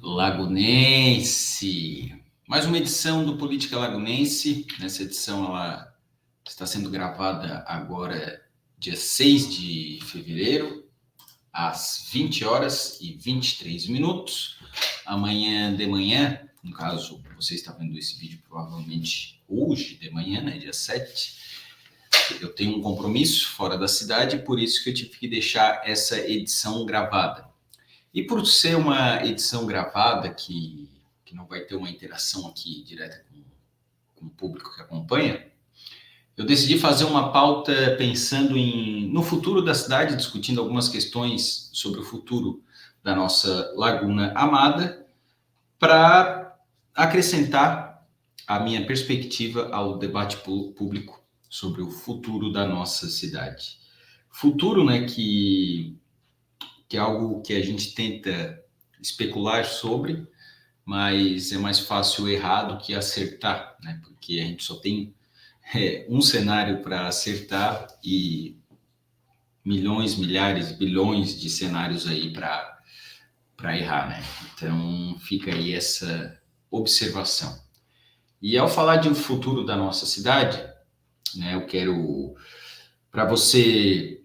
Lagunense. Mais uma edição do Política Lagunense. Nessa edição ela está sendo gravada agora, dia 6 de fevereiro, às 20 horas e 23 minutos. Amanhã de manhã, no caso, você está vendo esse vídeo provavelmente hoje de manhã, né, dia 7, eu tenho um compromisso fora da cidade, por isso que eu tive que deixar essa edição gravada. E por ser uma edição gravada, que não vai ter uma interação aqui direta com o público que acompanha, eu decidi fazer uma pauta pensando no futuro da cidade, discutindo algumas questões sobre o futuro da nossa Laguna Amada, para acrescentar a minha perspectiva ao debate público sobre o futuro da nossa cidade. Futuro, né, que é algo que a gente tenta especular sobre, mas é mais fácil errar do que acertar, né? Porque a gente só tem um cenário para acertar e milhões, milhares, bilhões de cenários aí para errar, né? Então fica aí essa observação. E ao falar de um futuro da nossa cidade, né, eu quero, para você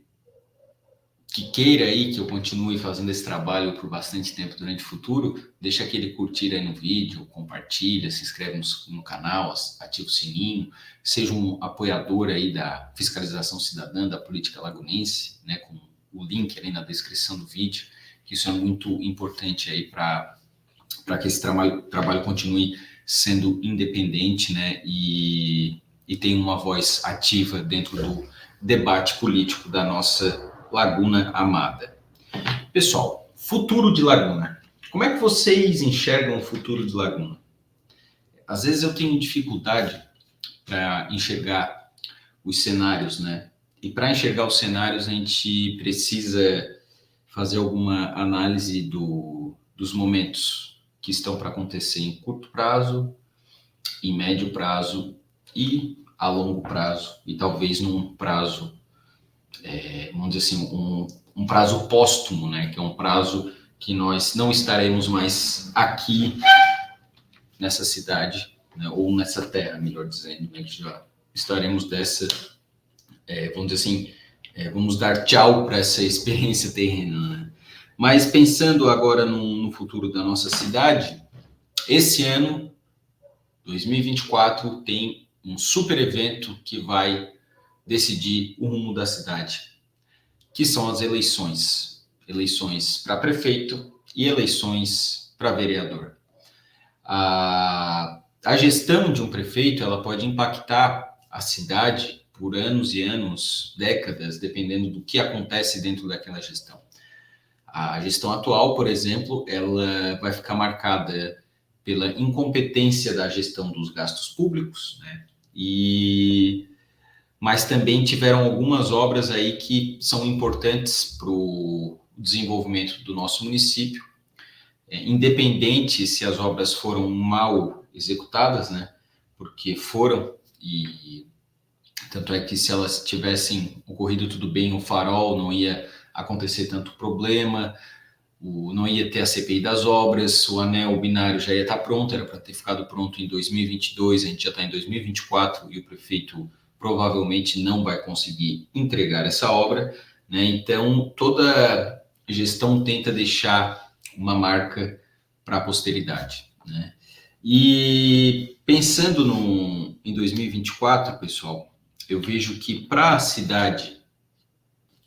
que queira aí que eu continue fazendo esse trabalho por bastante tempo durante o futuro, deixa aquele curtir aí no vídeo, compartilha, se inscreve no canal, ativa o sininho, seja um apoiador aí da fiscalização cidadã da política lagunense, né, com o link ali na descrição do vídeo, que isso é muito importante aí para que esse trabalho continue sendo independente, né, e tenha uma voz ativa dentro do debate político da nossa Laguna Amada. Pessoal, futuro de Laguna. Como é que vocês enxergam o futuro de Laguna? Às vezes eu tenho dificuldade para enxergar os cenários, né? E para enxergar os cenários a gente precisa fazer alguma análise dos momentos que estão para acontecer em curto prazo, em médio prazo e a longo prazo, e talvez num prazo, vamos dizer assim, um prazo póstumo, né? Que é um prazo que nós não estaremos mais aqui nessa cidade, né? Ou nessa terra, melhor dizendo, né? Que já estaremos vamos dizer assim, vamos dar tchau para essa experiência terrena, né? Mas pensando agora no futuro da nossa cidade, esse ano, 2024, tem um super evento que vai decidir o rumo da cidade, que são as eleições para prefeito e eleições para vereador. A gestão de um prefeito, ela pode impactar a cidade por anos e anos, décadas, dependendo do que acontece dentro daquela gestão. A gestão atual, por exemplo, ela vai ficar marcada pela incompetência da gestão dos gastos públicos, né? Mas também tiveram algumas obras aí que são importantes para o desenvolvimento do nosso município, independente se as obras foram mal executadas, né? Porque foram, e tanto é que se elas tivessem ocorrido tudo bem, o farol não ia acontecer tanto problema, não ia ter a CPI das obras, o anel binário já ia estar pronto, era para ter ficado pronto em 2022, a gente já está em 2024 e o prefeito provavelmente não vai conseguir entregar essa obra, né? Então, toda gestão tenta deixar uma marca para a posteridade, né? E pensando em 2024, pessoal, eu vejo que para a cidade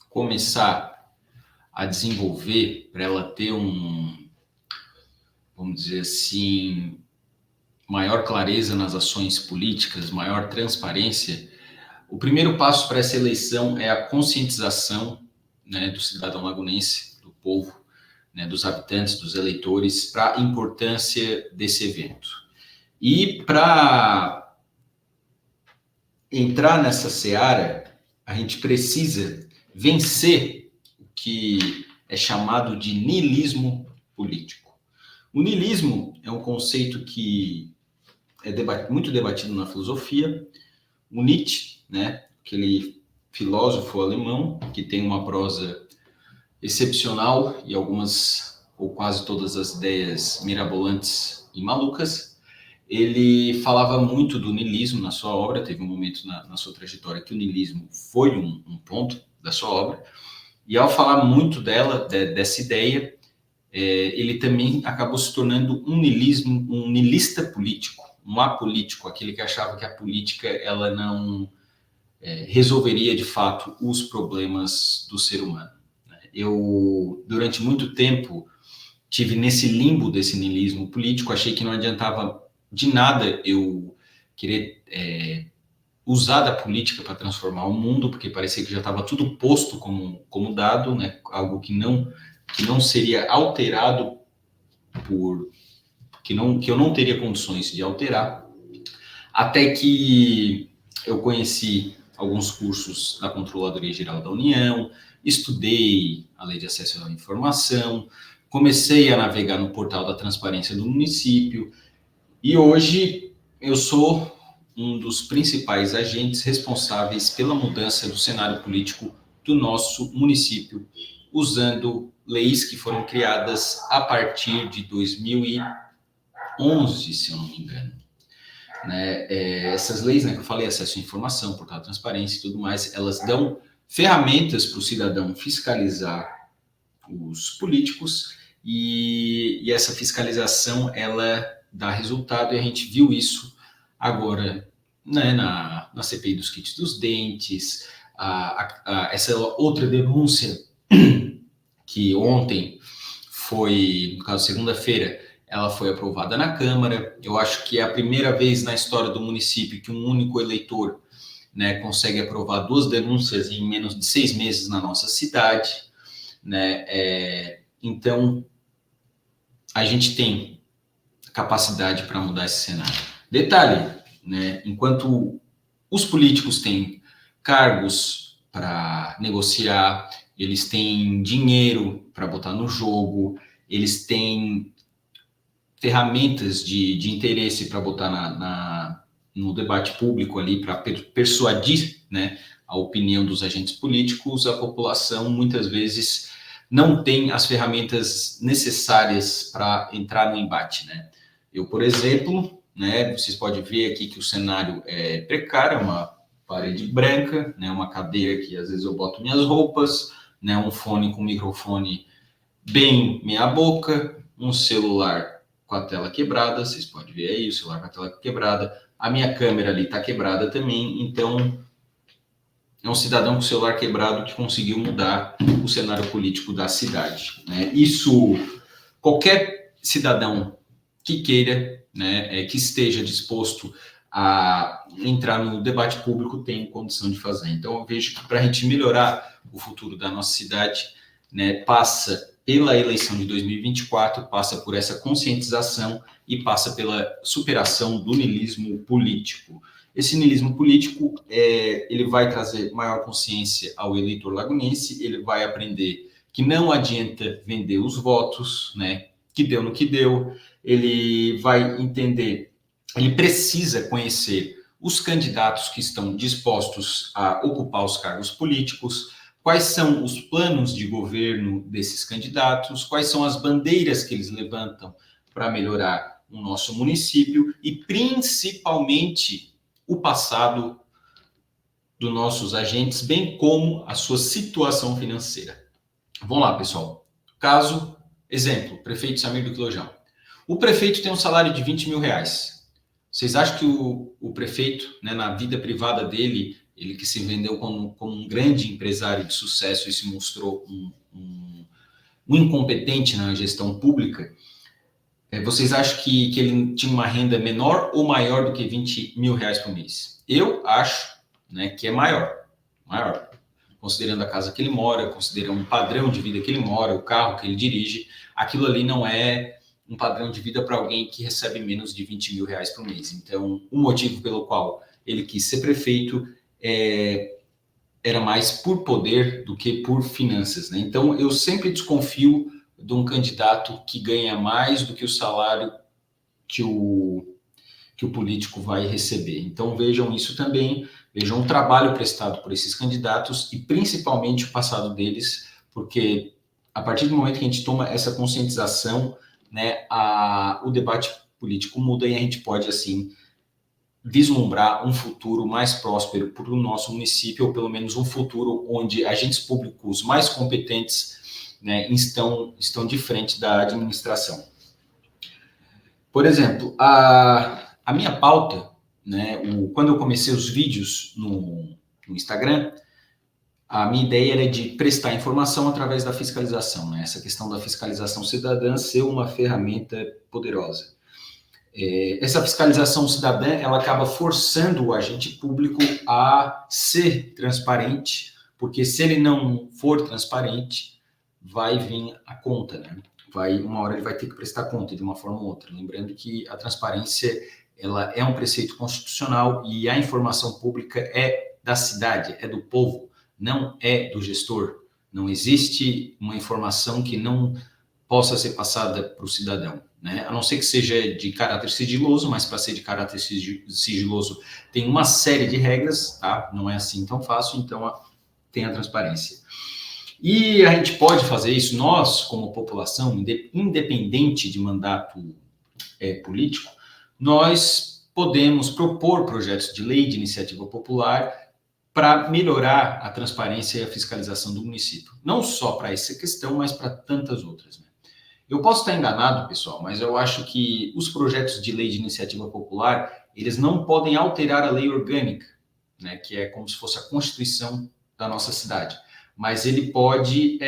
começar a desenvolver, para ela ter vamos dizer assim, maior clareza nas ações políticas, maior transparência, o primeiro passo para essa eleição é a conscientização, né, do cidadão lagunense, do povo, né, dos habitantes, dos eleitores, para a importância desse evento. E para entrar nessa seara, a gente precisa vencer o que é chamado de niilismo político. O niilismo é um conceito que é muito debatido na filosofia. O Nietzsche, né, aquele filósofo alemão que tem uma prosa excepcional e algumas ou quase todas as ideias mirabolantes e malucas. Ele falava muito do niilismo na sua obra, teve um momento na sua trajetória que o niilismo foi um ponto da sua obra, e ao falar muito dessa ideia, ele também acabou se tornando um niilista político, um apolítico, aquele que achava que a política ela não resolveria de fato os problemas do ser humano. Eu, durante muito tempo, tive nesse limbo desse niilismo político, achei que não adiantava de nada eu querer usar da política para transformar o mundo, porque parecia que já estava tudo posto como dado, né? Algo que não seria alterado que eu não teria condições de alterar, até que eu conheci alguns cursos da Controladoria Geral da União, estudei a Lei de Acesso à Informação, comecei a navegar no portal da transparência do município e hoje eu sou um dos principais agentes responsáveis pela mudança do cenário político do nosso município, usando leis que foram criadas a partir de 2011, se eu não me engano. Essas leis, que eu falei, acesso à informação, portal da transparência e tudo mais, elas dão ferramentas para o cidadão fiscalizar os políticos e essa fiscalização, ela dá resultado, e a gente viu isso agora, né, na CPI dos kits dos dentes, essa outra denúncia que ontem foi, no caso, segunda-feira, ela foi aprovada na Câmara. Eu acho que é a primeira vez na história do município que um único eleitor, né, consegue aprovar 2 denúncias em menos de 6 meses na nossa cidade, né? Então, a gente tem capacidade para mudar esse cenário. Detalhe, né, enquanto os políticos têm cargos para negociar, eles têm dinheiro para botar no jogo, eles têm ferramentas de interesse para botar no debate público ali, para persuadir, né, a opinião dos agentes políticos, a população muitas vezes não tem as ferramentas necessárias para entrar no embate, né? Eu, por exemplo, né, vocês podem ver aqui que o cenário é precário, uma parede branca, né, uma cadeira que às vezes eu boto minhas roupas, né, um fone com microfone bem meia boca, um celular com a tela quebrada, vocês podem ver aí o celular com a tela quebrada, a minha câmera ali está quebrada também, então é um cidadão com o celular quebrado que conseguiu mudar o cenário político da cidade, né? Isso, qualquer cidadão que queira, né, que esteja disposto a entrar no debate público tem condição de fazer. Então, eu vejo que para a gente melhorar o futuro da nossa cidade, né, passa pela eleição de 2024, passa por essa conscientização e passa pela superação do niilismo político. Esse niilismo político, ele vai trazer maior consciência ao eleitor lagunense, ele vai aprender que não adianta vender os votos, né, que deu no que deu, ele vai entender, ele precisa conhecer os candidatos que estão dispostos a ocupar os cargos políticos, quais são os planos de governo desses candidatos, quais são as bandeiras que eles levantam para melhorar o nosso município e, principalmente, o passado dos nossos agentes, bem como a sua situação financeira. Vamos lá, pessoal. Caso, exemplo, prefeito Samir do Quilojão. O prefeito tem um salário de 20 mil reais. Vocês acham que o prefeito, né, na vida privada dele, ele que se vendeu como um grande empresário de sucesso e se mostrou um incompetente na gestão pública, vocês acham que ele tinha uma renda menor ou maior do que 20 mil reais por mês? Eu acho, né, que é maior. Considerando a casa que ele mora, considerando o padrão de vida que ele mora, o carro que ele dirige, aquilo ali não é um padrão de vida para alguém que recebe menos de 20 mil reais por mês. Então, o motivo pelo qual ele quis ser prefeito era mais por poder do que por finanças, né? Então, eu sempre desconfio de um candidato que ganha mais do que o salário que o político vai receber. Então, vejam isso também, vejam o trabalho prestado por esses candidatos e, principalmente, o passado deles, porque a partir do momento que a gente toma essa conscientização, né, o debate político muda e a gente pode, assim, vislumbrar um futuro mais próspero para o nosso município, ou pelo menos um futuro onde agentes públicos mais competentes, né, estão de frente da administração. Por exemplo, a minha pauta, né, quando eu comecei os vídeos no Instagram, a minha ideia era de prestar informação através da fiscalização, né? Essa questão da fiscalização cidadã ser uma ferramenta poderosa. Essa fiscalização cidadã, ela acaba forçando o agente público a ser transparente, porque se ele não for transparente, vai vir a conta, né? Uma hora ele vai ter que prestar conta de uma forma ou outra. Lembrando que a transparência, ela é um preceito constitucional e a informação pública é da cidade, é do povo, não é do gestor. Não existe uma informação que não possa ser passada para o cidadão, né? A não ser que seja de caráter sigiloso, mas para ser de caráter sigiloso tem uma série de regras, tá? Não é assim tão fácil, então tem a transparência. E a gente pode fazer isso, nós, como população, independente de mandato político, nós podemos propor projetos de lei de iniciativa popular para melhorar a transparência e a fiscalização do município. Não só para essa questão, mas para tantas outras, né? Eu posso estar enganado, pessoal, mas eu acho que os projetos de lei de iniciativa popular, eles não podem alterar a lei orgânica, né, que é como se fosse a Constituição da nossa cidade. Mas ele pode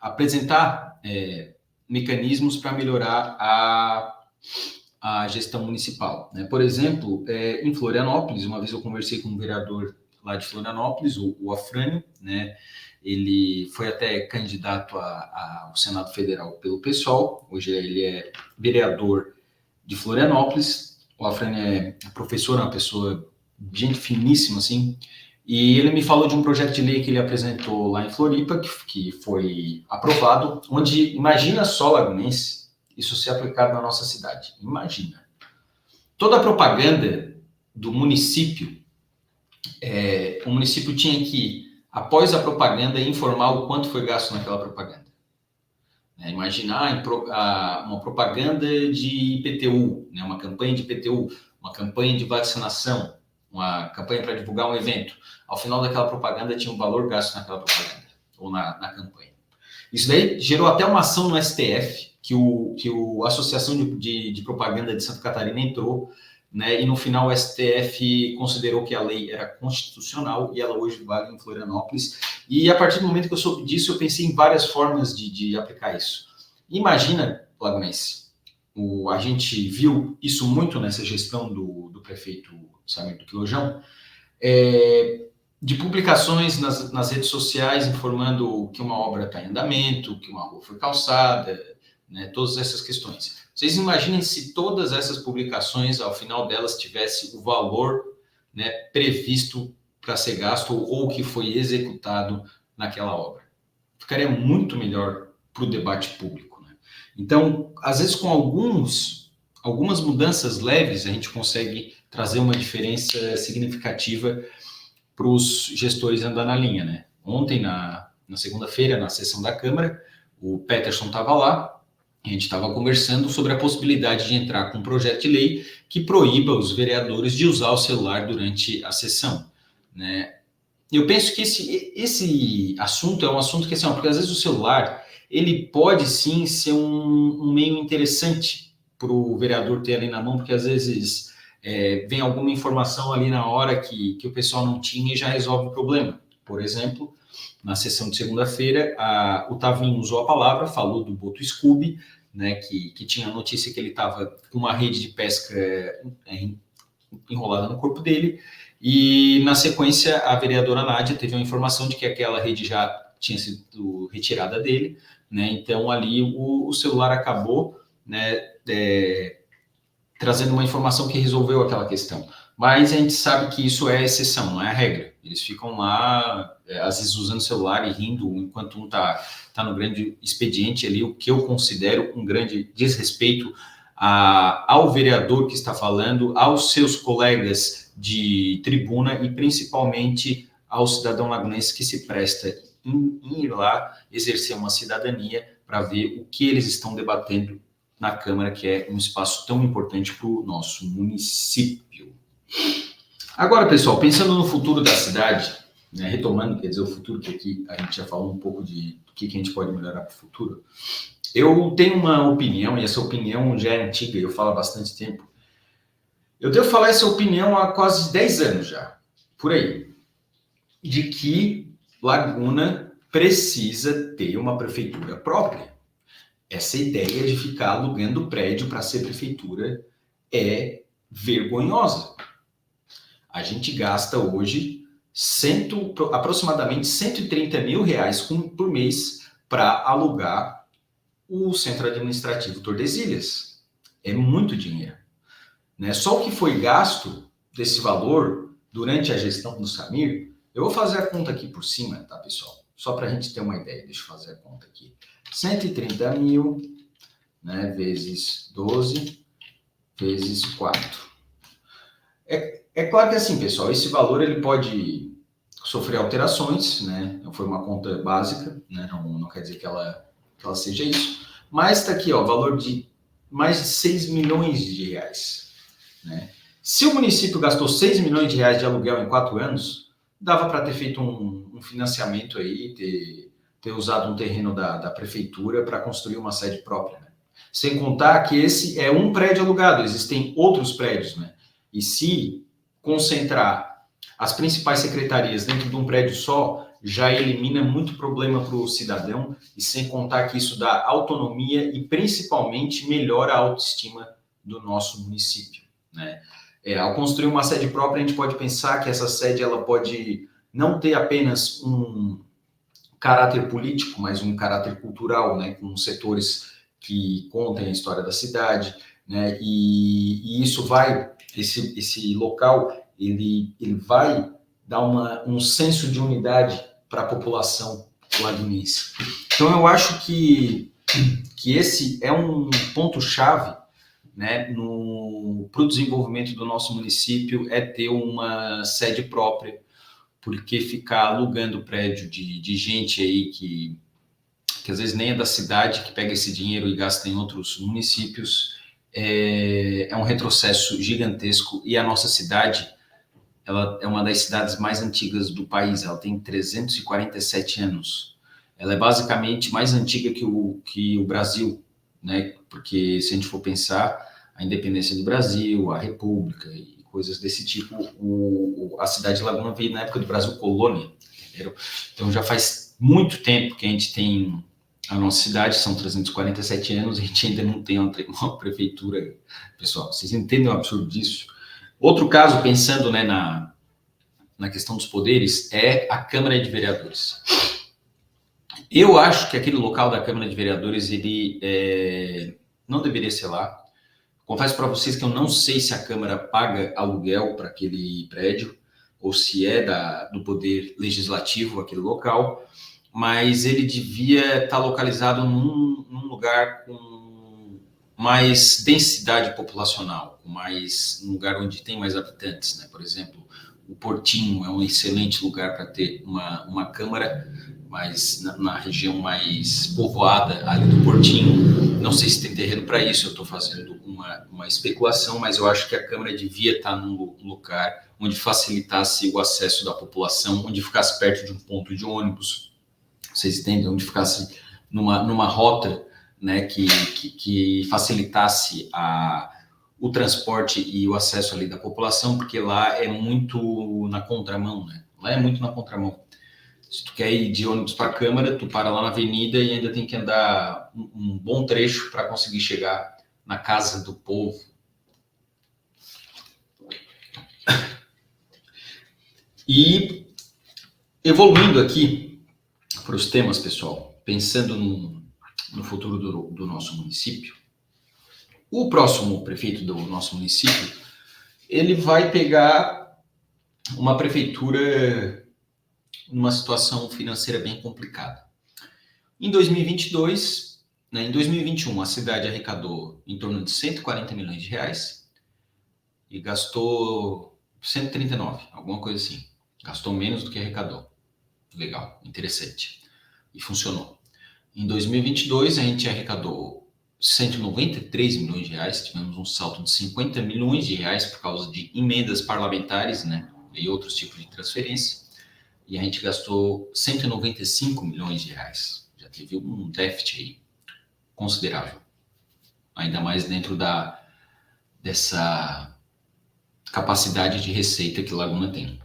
apresentar mecanismos para melhorar a gestão municipal, né? Por exemplo, em Florianópolis, uma vez eu conversei com um vereador lá de Florianópolis, o Afrânio, né? Ele foi até candidato ao Senado Federal pelo PSOL, hoje ele é vereador de Florianópolis. O Afrânio é professor, é uma pessoa gente finíssima, assim, e ele me falou de um projeto de lei que ele apresentou lá em Floripa, que foi aprovado, onde, imagina só, lagunense, isso ser aplicado na nossa cidade. Imagina. Toda a propaganda do município, o município tinha que, após a propaganda, informar o quanto foi gasto naquela propaganda. Imaginar uma propaganda de IPTU, né, uma campanha de IPTU, uma campanha de vacinação, uma campanha para divulgar um evento. Ao final daquela propaganda tinha um valor gasto naquela propaganda, ou na campanha. Isso daí gerou até uma ação no STF, que a Associação de Propaganda de Santa Catarina entrou, né, e no final o STF considerou que a lei era constitucional e ela hoje vale em Florianópolis. E a partir do momento que eu soube disso, eu pensei em várias formas de aplicar isso. Imagina, lagunense, a gente viu isso muito nessa gestão do prefeito Sarmento Quilojão, de publicações nas redes sociais informando que uma obra está em andamento, que uma rua foi calçada, né, todas essas questões. Vocês imaginem se todas essas publicações, ao final delas, tivesse o valor, né, previsto para ser gasto ou que foi executado naquela obra. Ficaria muito melhor para o debate público, né? Então, às vezes, com algumas mudanças leves, a gente consegue trazer uma diferença significativa para os gestores andar na linha, né? Ontem, na segunda-feira, na sessão da Câmara, o Peterson estava lá, a gente estava conversando sobre a possibilidade de entrar com um projeto de lei que proíba os vereadores de usar o celular durante a sessão, né? Eu penso que esse assunto é um assunto que, assim, porque às vezes o celular, ele pode sim ser um meio interessante para o vereador ter ali na mão, porque às vezes vem alguma informação ali na hora que o pessoal não tinha e já resolve o problema. Por exemplo, na sessão de segunda-feira, o Tavinho usou a palavra, falou do Boto Scooby, né, que tinha a notícia que ele estava com uma rede de pesca enrolada no corpo dele, e na sequência a vereadora Nádia teve uma informação de que aquela rede já tinha sido retirada dele, né, então ali o celular acabou, né, trazendo uma informação que resolveu aquela questão. Mas a gente sabe que isso é exceção, não é a regra. Eles ficam lá, às vezes, usando o celular e rindo, enquanto um tá no grande expediente ali, o que eu considero um grande desrespeito ao vereador que está falando, aos seus colegas de tribuna e, principalmente, ao cidadão lagunense que se presta em ir lá exercer uma cidadania para ver o que eles estão debatendo na Câmara, que é um espaço tão importante para o nosso município. Agora, pessoal, pensando no futuro da cidade, né, retomando, quer dizer, o futuro, que aqui a gente já falou um pouco de o que a gente pode melhorar para o futuro, eu tenho uma opinião, e essa opinião já é antiga, eu falo há bastante tempo. Eu devo falar essa opinião há quase 10 anos já, por aí, de que Laguna precisa ter uma prefeitura própria. Essa ideia de ficar alugando prédio para ser prefeitura é vergonhosa. A gente gasta hoje aproximadamente 130 mil reais por mês para alugar o Centro Administrativo Tordesilhas. É muito dinheiro, né? Só o que foi gasto desse valor durante a gestão do Samir, eu vou fazer a conta aqui por cima, tá, pessoal? Só para a gente ter uma ideia, deixa eu fazer a conta aqui. 130 mil, né, vezes 12, vezes 4. É claro que assim, pessoal, esse valor ele pode sofrer alterações, né? Foi uma conta básica, né? Não quer dizer que ela seja isso. Mas está aqui, ó, valor de mais de 6 milhões de reais, né? Se o município gastou 6 milhões de reais de aluguel em 4 anos, dava para ter feito um financiamento aí, ter usado um terreno da prefeitura para construir uma sede própria, né? Sem contar que esse é um prédio alugado, existem outros prédios, né? E se concentrar as principais secretarias dentro de um prédio só, já elimina muito problema para o cidadão, e sem contar que isso dá autonomia e principalmente melhora a autoestima do nosso município, né? Ao construir uma sede própria, a gente pode pensar que essa sede ela pode não ter apenas um caráter político, mas um caráter cultural, né, com setores que contem a história da cidade, né, e isso vai, esse local, ele vai dar um senso de unidade para a população lagunense. Então, eu acho que esse é um ponto-chave, né, para o desenvolvimento do nosso município, é ter uma sede própria, porque ficar alugando prédio de gente aí que às vezes nem é da cidade, que pega esse dinheiro e gasta em outros municípios, é um retrocesso gigantesco. E a nossa cidade, ela é uma das cidades mais antigas do país, ela tem 347 anos. Ela é basicamente mais antiga que o Brasil, né? Porque se a gente for pensar, a independência do Brasil, a República e coisas desse tipo, a cidade de Laguna veio na época do Brasil colônia, entendeu? Então já faz muito tempo que a gente tem a nossa cidade, são 347 anos, a gente ainda não tem uma prefeitura. Pessoal, vocês entendem o absurdo disso? Outro caso, pensando, né, na questão dos poderes, é a Câmara de Vereadores. Eu acho que aquele local da Câmara de Vereadores, ele não deveria ser lá. Confesso para vocês que eu não sei se a Câmara paga aluguel para aquele prédio, ou se é do Poder Legislativo aquele local, mas ele devia estar localizado num lugar com mais densidade populacional, um lugar onde tem mais habitantes, né? Por exemplo, o Portinho é um excelente lugar para ter uma Câmara, mas na região mais povoada ali do Portinho. Não sei se tem terreno para isso, eu estou fazendo uma especulação, mas eu acho que a Câmara devia estar num lugar onde facilitasse o acesso da população, onde ficasse perto de um ponto de ônibus, vocês entendem, onde ficasse numa rota, né, que facilitasse o transporte e o acesso ali da população, porque lá é muito na contramão, né? Lá é muito na contramão. Se tu quer ir de ônibus para a Câmara, tu para lá na avenida e ainda tem que andar um bom trecho para conseguir chegar na casa do povo. E evoluindo aqui para os temas, pessoal, pensando no futuro do nosso município, o próximo prefeito do nosso município, ele vai pegar uma prefeitura numa situação financeira bem complicada. Em 2022, né, em 2021, a cidade arrecadou em torno de 140 milhões de reais e gastou 139, alguma coisa assim. Gastou menos do que arrecadou. Legal, interessante. E funcionou. Em 2022, a gente arrecadou 193 milhões de reais, tivemos um salto de 50 milhões de reais por causa de emendas parlamentares, né, e outros tipos de transferência. E a gente gastou 195 milhões de reais. Já teve um déficit aí considerável. Ainda mais dentro dessa capacidade de receita que Laguna tem.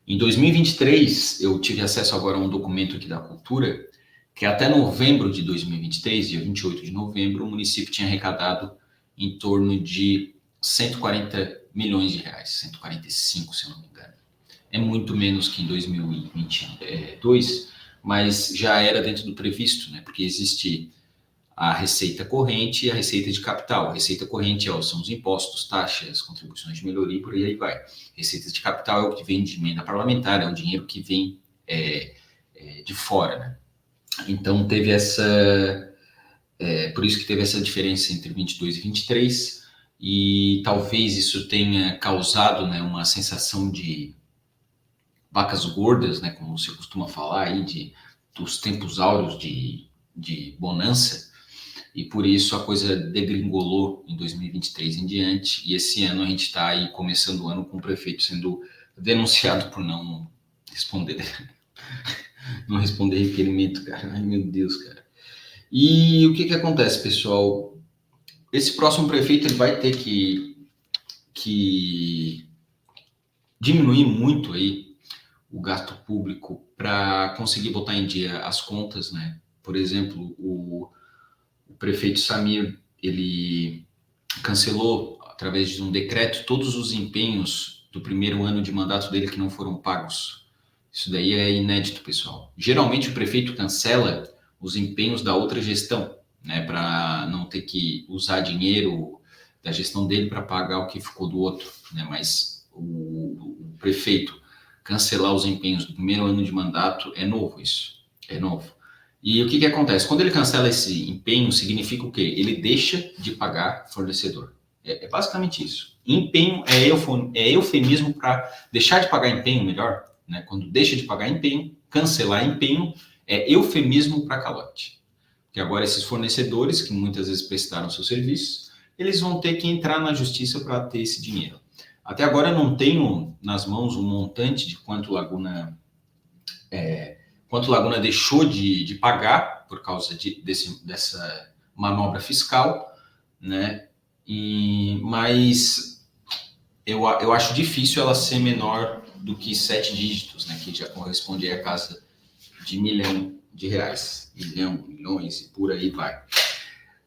Em 2023, eu tive acesso agora a um documento aqui da Cultura, que até novembro de 2023, dia 28 de novembro, o município tinha arrecadado em torno de 140 milhões de reais, 145, se eu não me engano. É muito menos que em 2022, mas já era dentro do previsto, né? Porque existe a receita corrente e a receita de capital. A receita corrente são os impostos, taxas, contribuições de melhoria e por aí vai. Receita de capital é o que vem de emenda parlamentar, é o dinheiro que vem de fora, né? Então teve por isso que teve essa diferença entre 22 e 23, e talvez isso tenha causado, né, uma sensação de vacas gordas, né, como você costuma falar aí, dos tempos áureos de bonança, e por isso a coisa degringolou em 2023 em diante, e esse ano a gente está aí começando o ano com o prefeito sendo denunciado por não responder requerimento, cara. Ai, meu Deus, cara. E o que acontece, pessoal? Esse próximo prefeito ele vai ter que diminuir muito aí o gasto público para conseguir botar em dia as contas, né? Por exemplo, o prefeito Samir, ele cancelou, através de um decreto, todos os empenhos do primeiro ano de mandato dele que não foram pagos. Isso daí é inédito, pessoal. Geralmente o prefeito cancela os empenhos da outra gestão, né, para não ter que usar dinheiro da gestão dele para pagar o que ficou do outro, né? Mas o prefeito cancelar os empenhos do primeiro ano de mandato é novo isso, é novo. E o que acontece? Quando ele cancela esse empenho, significa o quê? Ele deixa de pagar fornecedor. É basicamente isso. Empenho é eufemismo para deixar de pagar empenho, melhor, né? Quando deixa de pagar empenho, cancelar empenho é eufemismo para calote. Porque agora esses fornecedores, que muitas vezes prestaram seus serviços, eles vão ter que entrar na justiça para ter esse dinheiro. Até agora eu não tenho nas mãos um montante de quanto Laguna deixou de pagar por causa dessa manobra fiscal, né? Mas eu acho difícil ela ser menor do que 7 dígitos, né? Que já corresponde a casa de R$ 1 milhão, milhões e por aí vai.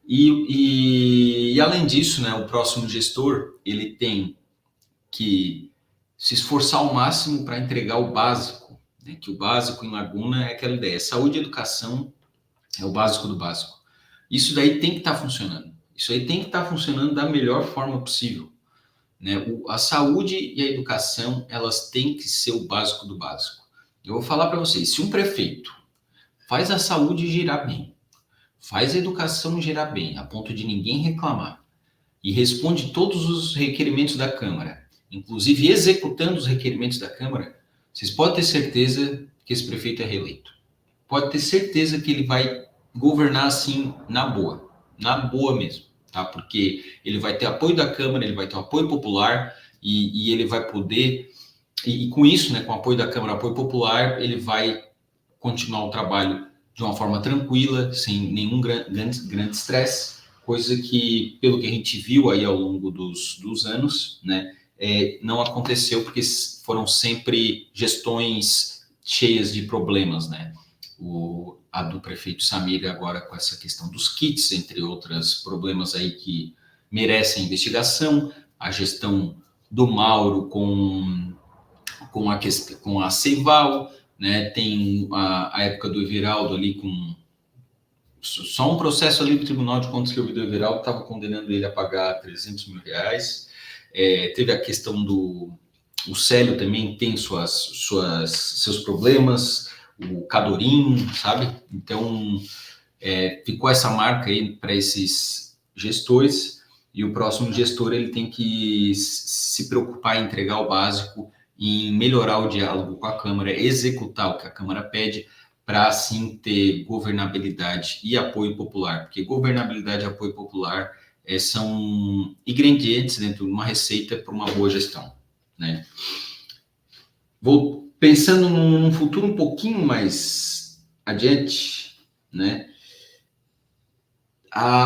E além disso, né? O próximo gestor ele tem que se esforçar ao máximo para entregar o básico, né? Que o básico em Laguna é aquela ideia, saúde e educação é o básico do básico. Isso daí tem que estar funcionando. Isso aí tem que estar funcionando da melhor forma possível, né? A saúde e a educação, elas têm que ser o básico do básico. Eu vou falar para vocês, se um prefeito faz a saúde girar bem, faz a educação girar bem, a ponto de ninguém reclamar, e responde todos os requerimentos da Câmara, inclusive executando os requerimentos da Câmara, vocês podem ter certeza que esse prefeito é reeleito. Pode ter certeza que ele vai governar assim na boa mesmo, tá? Porque ele vai ter apoio da Câmara, ele vai ter apoio popular e ele vai poder, e com isso, né, com o apoio da Câmara, apoio popular, ele vai continuar o trabalho de uma forma tranquila, sem nenhum grande estresse, coisa que, pelo que a gente viu aí ao longo dos anos, né, não aconteceu porque foram sempre gestões cheias de problemas, né? A do prefeito Samir agora com essa questão dos kits, entre outros problemas aí que merecem investigação, a gestão do Mauro com a Ceival, né? Tem a época do Everaldo ali com só um processo ali do Tribunal de Contas que eu vi do Everaldo estava condenando ele a pagar 300 mil reais. Teve a questão o Célio também tem seus problemas, o Cadorim, sabe? Então, ficou essa marca aí para esses gestores, e o próximo gestor ele tem que se preocupar em entregar o básico em melhorar o diálogo com a Câmara, executar o que a Câmara pede, para assim ter governabilidade e apoio popular, porque governabilidade e apoio popular são ingredientes dentro de uma receita para uma boa gestão, né? Vou pensando num futuro um pouquinho mais adiante, né?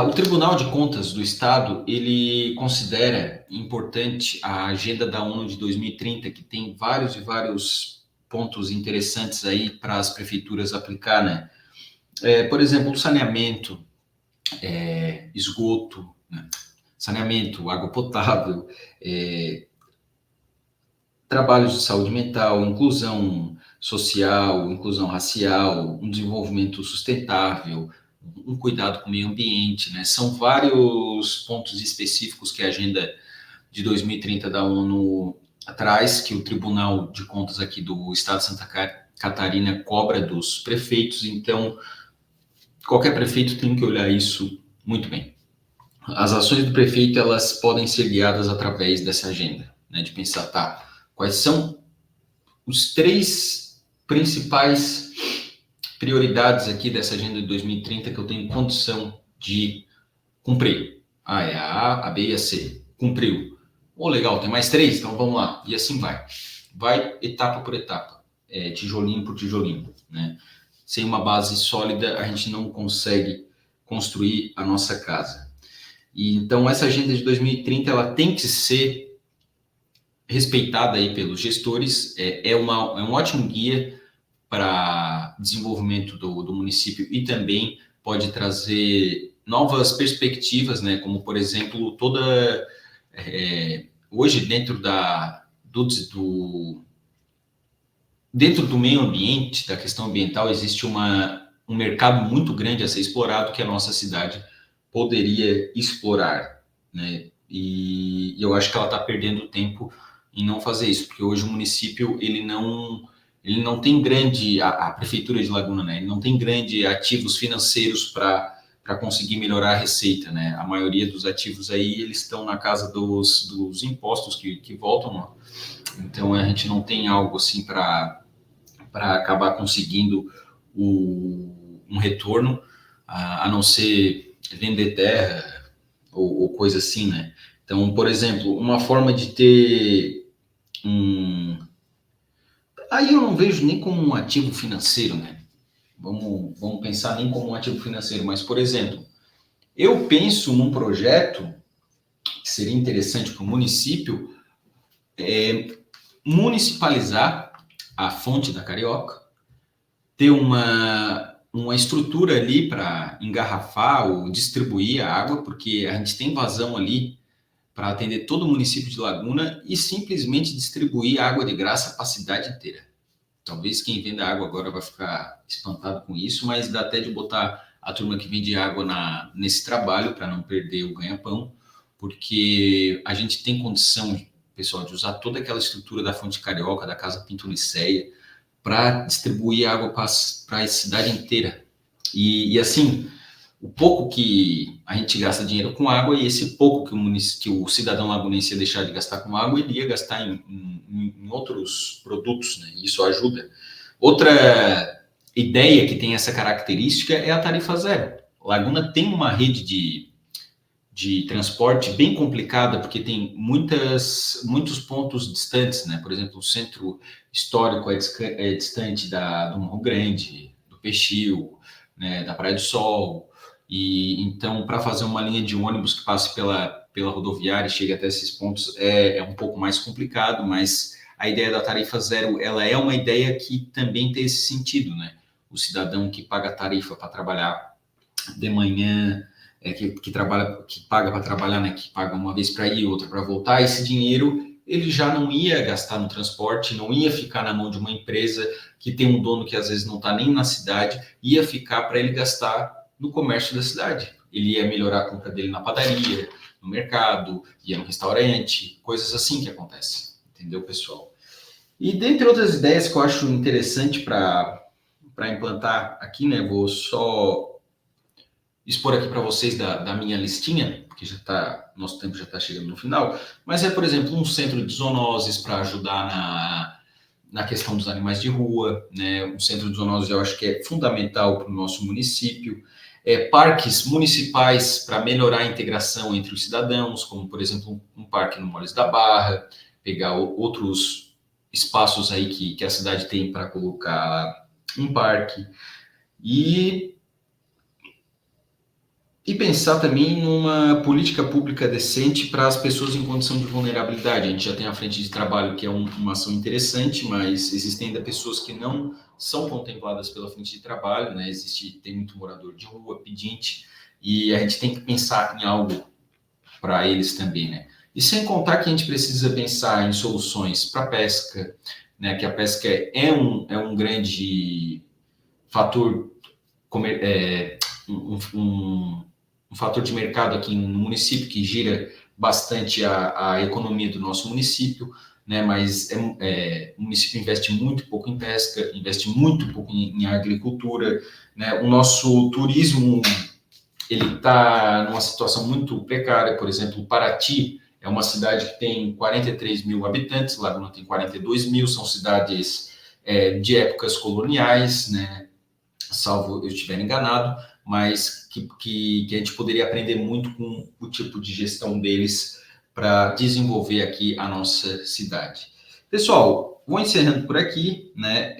O Tribunal de Contas do Estado, ele considera importante a agenda da ONU de 2030, que tem vários e vários pontos interessantes aí para as prefeituras aplicar, né? Por exemplo, o saneamento, esgoto, né? Saneamento, água potável, trabalhos de saúde mental, inclusão social, inclusão racial, um desenvolvimento sustentável, um cuidado com o meio ambiente, né? São vários pontos específicos que a Agenda de 2030 da ONU traz, que o Tribunal de Contas aqui do Estado de Santa Catarina cobra dos prefeitos, então qualquer prefeito tem que olhar isso muito bem. As ações do prefeito, elas podem ser guiadas através dessa agenda, né? De pensar, tá, quais são os 3 principais prioridades aqui dessa agenda de 2030 que eu tenho condição de cumprir. É a A, a B e a C. Cumpriu. Legal, tem mais 3? Então vamos lá. E assim vai. Vai etapa por etapa, tijolinho por tijolinho, né? Sem uma base sólida, a gente não consegue construir a nossa casa. E então essa agenda de 2030, ela tem que ser respeitada aí pelos gestores, é um ótimo guia para desenvolvimento do município e também pode trazer novas perspectivas, né? Como, por exemplo, hoje dentro dentro do meio ambiente, da questão ambiental, existe um mercado muito grande a ser explorado que a nossa cidade poderia explorar, né? E eu acho que ela está perdendo tempo em não fazer isso, porque hoje o município ele não tem a prefeitura de Laguna, né? Ele não tem grande ativos financeiros para conseguir melhorar a receita, né? A maioria dos ativos aí eles estão na casa dos impostos que voltam lá. Então a gente não tem algo assim para acabar conseguindo um retorno, a não ser vender terra ou coisa assim, né? Então, por exemplo, uma forma de ter Aí eu não vejo nem como um ativo financeiro, né? Vamos pensar nem como um ativo financeiro, mas, por exemplo, eu penso num projeto que seria interessante para o município municipalizar a fonte da Carioca, ter uma estrutura ali para engarrafar ou distribuir a água, porque a gente tem vazão ali para atender todo o município de Laguna e simplesmente distribuir água de graça para a cidade inteira. Talvez quem vende água agora vai ficar espantado com isso, mas dá até de botar a turma que vende água nesse trabalho para não perder o ganha-pão, porque a gente tem condição, pessoal, de usar toda aquela estrutura da Fonte Carioca, da Casa Pinto Liceia, para distribuir água para a cidade inteira. E assim, o pouco que a gente gasta dinheiro com água e esse pouco que o cidadão lagunense ia deixar de gastar com água, ele ia gastar em outros produtos, né? Isso ajuda. Outra ideia que tem essa característica é a tarifa zero. Laguna tem uma rede de transporte bem complicada, porque tem muitos pontos distantes, né? Por exemplo, o centro histórico é distante do Morro Grande, do Peixil, né? Da Praia do Sol. E então, para fazer uma linha de ônibus que passe pela rodoviária e chegue até esses pontos é um pouco mais complicado, mas a ideia da tarifa zero, ela é uma ideia que também tem esse sentido, né? O cidadão que paga tarifa para trabalhar de manhã, que paga para trabalhar, né? Que paga uma vez para ir, outra para voltar, esse dinheiro ele já não ia gastar no transporte, não ia ficar na mão de uma empresa que tem um dono que às vezes não está nem na cidade, ia ficar para ele gastar no comércio da cidade. Ele ia melhorar a compra dele na padaria, no mercado, ia no restaurante, coisas assim que acontecem, entendeu, pessoal? E dentre outras ideias que eu acho interessante para implantar aqui, né, vou só expor aqui para vocês da minha listinha, porque nosso tempo já está chegando no final, mas por exemplo, um centro de zoonoses para ajudar na questão dos animais de rua, né? Um centro de zoonoses eu acho que é fundamental para o nosso município. Parques municipais para melhorar a integração entre os cidadãos, como, por exemplo, um parque no Molles da Barra, pegar outros espaços aí que a cidade tem para colocar um parque. E pensar também numa política pública decente para as pessoas em condição de vulnerabilidade. A gente já tem a frente de trabalho, que é uma ação interessante, mas existem ainda pessoas que não são contempladas pela frente de trabalho, né? Tem muito morador de rua, pedinte, e a gente tem que pensar em algo para eles também, né? E sem contar que a gente precisa pensar em soluções para a pesca, né? Que a pesca é um grande fator, um fator de mercado aqui no município que gira bastante a economia do nosso município, né? Mas o município investe muito pouco em pesca, investe muito pouco em agricultura, né? O nosso turismo ele está numa situação muito precária. Por exemplo, Paraty é uma cidade que tem 43 mil habitantes, Laguna tem 42 mil, são cidades de épocas coloniais, né? Salvo eu estiver enganado, mas que a gente poderia aprender muito com o tipo de gestão deles para desenvolver aqui a nossa cidade. Pessoal, vou encerrando por aqui, né?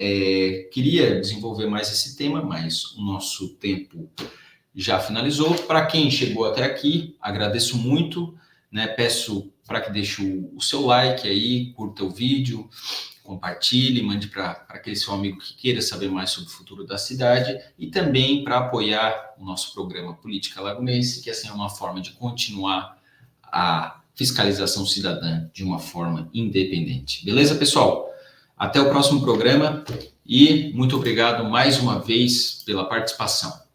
Queria desenvolver mais esse tema, mas o nosso tempo já finalizou. Para quem chegou até aqui, agradeço muito, né? Peço para que deixe o seu like aí, curta o vídeo, compartilhe, mande para aquele seu amigo que queira saber mais sobre o futuro da cidade e também para apoiar o nosso programa Política Lagunense, que assim é uma forma de continuar a fiscalização cidadã de uma forma independente. Beleza, pessoal? Até o próximo programa e muito obrigado mais uma vez pela participação.